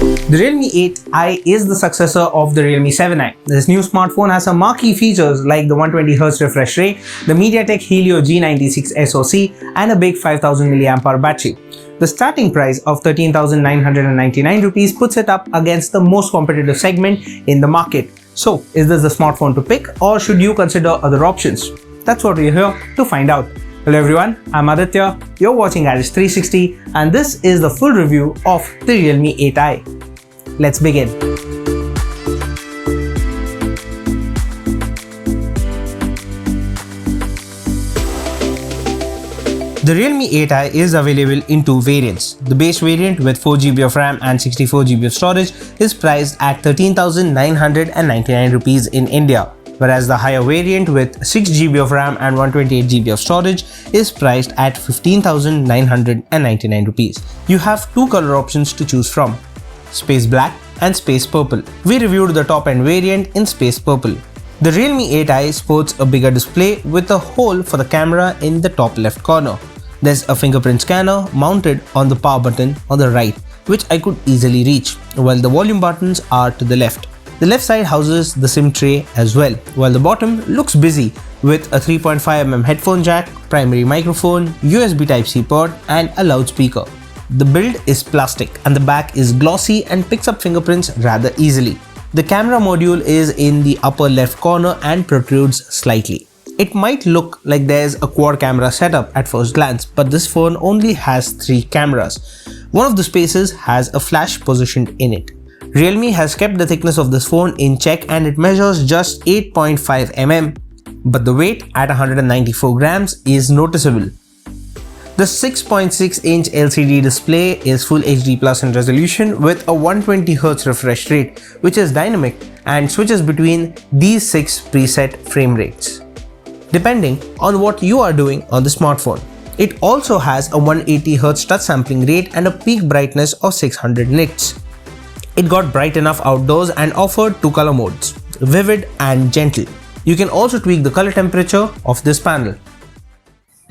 The Realme 8i is the successor of the Realme 7i. This new smartphone has some marquee features like the 120Hz refresh rate, the MediaTek Helio G96 SoC, and a big 5000 mAh battery. The starting price of 13,999 rupees puts it up against the most competitive segment in the market. So, is this the smartphone to pick, or should you consider other options? That's what we're here to find out. Hello everyone, I'm Aditya, you're watching Gadgets 360, and this is the full review of the Realme 8i. Let's begin. The Realme 8i is available in two variants. The base variant with 4GB of RAM and 64GB of storage is priced at 13,999 rupees in India, whereas the higher variant with 6GB of RAM and 128GB of storage is priced at 15,999 rupees. You have two color options to choose from: Space Black and Space Purple. We reviewed the top-end variant in Space Purple. The Realme 8i sports a bigger display with a hole for the camera in the top left corner. There's a fingerprint scanner mounted on the power button on the right, which I could easily reach, while the volume buttons are to the left. The left side houses the SIM tray as well, while the bottom looks busy with a 3.5mm headphone jack, primary microphone, USB Type-C port, and a loudspeaker. The build is plastic and the back is glossy and picks up fingerprints rather easily. The camera module is in the upper left corner and protrudes slightly. It might look like there's a quad camera setup at first glance, but this phone only has 3 cameras. One of the spaces has a flash positioned in it. Realme has kept the thickness of this phone in check and it measures just 8.5mm, but the weight at 194 grams is noticeable. The 6.6-inch LCD display is Full HD Plus in resolution with a 120Hz refresh rate, which is dynamic and switches between these 6 preset frame rates, depending on what you are doing on the smartphone. It also has a 180Hz touch sampling rate and a peak brightness of 600 nits. It got bright enough outdoors and offered 2 color modes, vivid and gentle. You can also tweak the color temperature of this panel.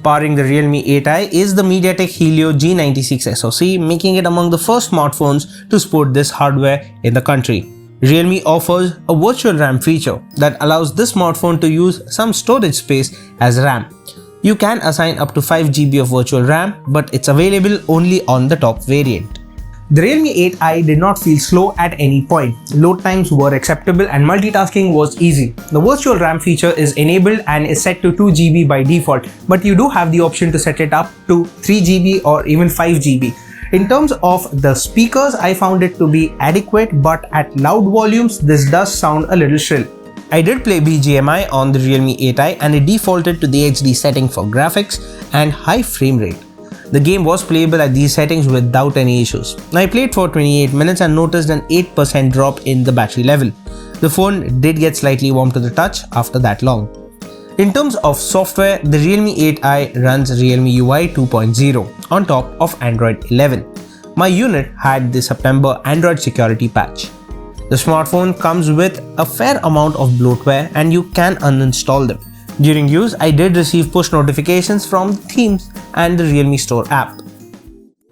Powering the Realme 8i is the MediaTek Helio G96 SoC, making it among the first smartphones to sport this hardware in the country. Realme offers a virtual RAM feature that allows this smartphone to use some storage space as RAM. You can assign up to 5GB of virtual RAM, but it's available only on the top variant. The Realme 8i did not feel slow at any point. Load times were acceptable and multitasking was easy. The virtual RAM feature is enabled and is set to 2GB by default, but you do have the option to set it up to 3GB or even 5GB. In terms of the speakers, I found it to be adequate, but at loud volumes, this does sound a little shrill. I did play BGMI on the Realme 8i and it defaulted to the HD setting for graphics and high frame rate. The game was playable at these settings without any issues. I played for 28 minutes and noticed an 8% drop in the battery level. The phone did get slightly warm to the touch after that long. In terms of software, the Realme 8i runs Realme UI 2.0 on top of Android 11. My unit had the September Android security patch. The smartphone comes with a fair amount of bloatware and you can uninstall them. During use, I did receive push notifications from themes and the Realme Store app.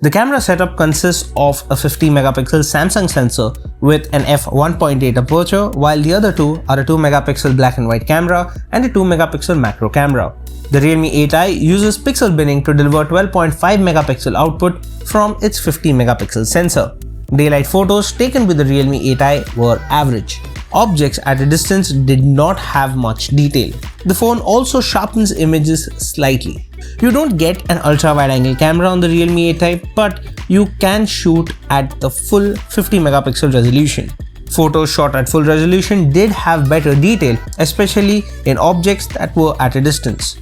The camera setup consists of a 50MP Samsung sensor with an f1.8 aperture, while the other two are a 2MP black and white camera and a 2MP macro camera. The Realme 8i uses pixel binning to deliver 12.5MP output from its 50MP sensor. Daylight photos taken with the Realme 8i were average. Objects at a distance did not have much detail. The phone also sharpens images slightly. You don't get an ultra-wide-angle camera on the Realme 8i, but you can shoot at the full 50MP resolution. Photos shot at full resolution did have better detail, especially in objects that were at a distance.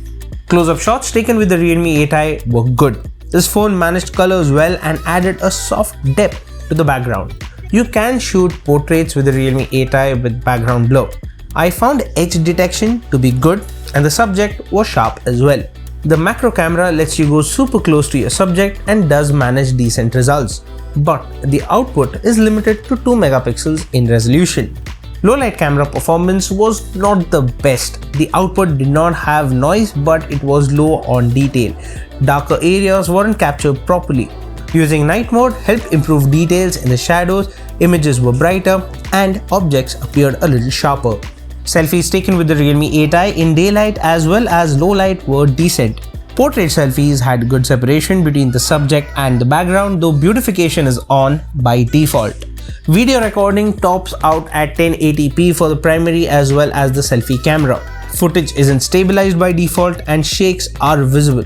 Close-up shots taken with the Realme 8i were good. This phone managed colors well and added a soft depth to the background. You can shoot portraits with the Realme 8i with background blur. I found edge detection to be good and the subject was sharp as well. The macro camera lets you go super close to your subject and does manage decent results, but the output is limited to 2MP in resolution. Low light camera performance was not the best. The output did not have noise, but it was low on detail. Darker areas weren't captured properly. Using night mode helped improve details in the shadows, images were brighter, and objects appeared a little sharper. Selfies taken with the Realme 8i in daylight as well as low light were decent. Portrait selfies had good separation between the subject and the background, though beautification is on by default. Video recording tops out at 1080p for the primary as well as the selfie camera. Footage isn't stabilized by default and shakes are visible.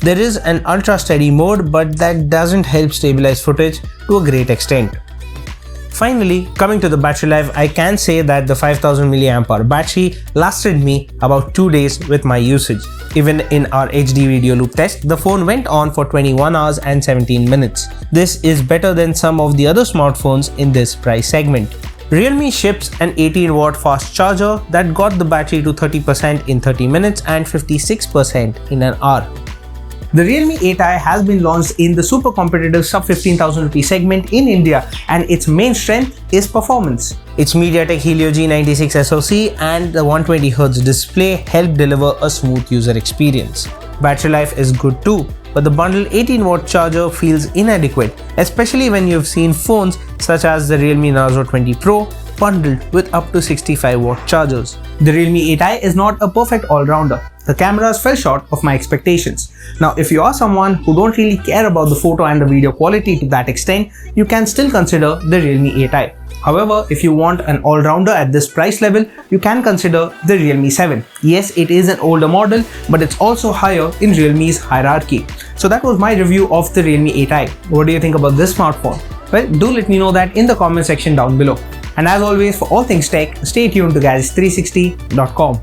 There is an ultra steady mode, but that doesn't help stabilize footage to a great extent. Finally, coming to the battery life, I can say that the 5000 mAh battery lasted me about 2 days with my usage. Even in our HD video loop test, the phone went on for 21 hours and 17 minutes. This is better than some of the other smartphones in this price segment. Realme ships an 18-watt fast charger that got the battery to 30% in 30 minutes and 56% in an hour. The Realme 8i has been launched in the super competitive sub 15,000 rupee segment in India, and its main strength is performance. Its MediaTek Helio G96 SoC and the 120Hz display help deliver a smooth user experience. Battery life is good too, but the bundled 18-watt charger feels inadequate, especially when you've seen phones such as the Realme Narzo 20 Pro bundled with up to 65-watt chargers. The Realme 8i is not a perfect all-rounder. The cameras fell short of my expectations. Now, if you are someone who don't really care about the photo and the video quality to that extent, you can still consider the Realme 8i. However, if you want an all-rounder at this price level, you can consider the Realme 7. Yes, it is an older model, but it's also higher in Realme's hierarchy. So that was my review of the Realme 8i. What do you think about this smartphone? Well, do let me know that in the comment section down below. And as always, for all things tech, stay tuned to Gadgets360.com.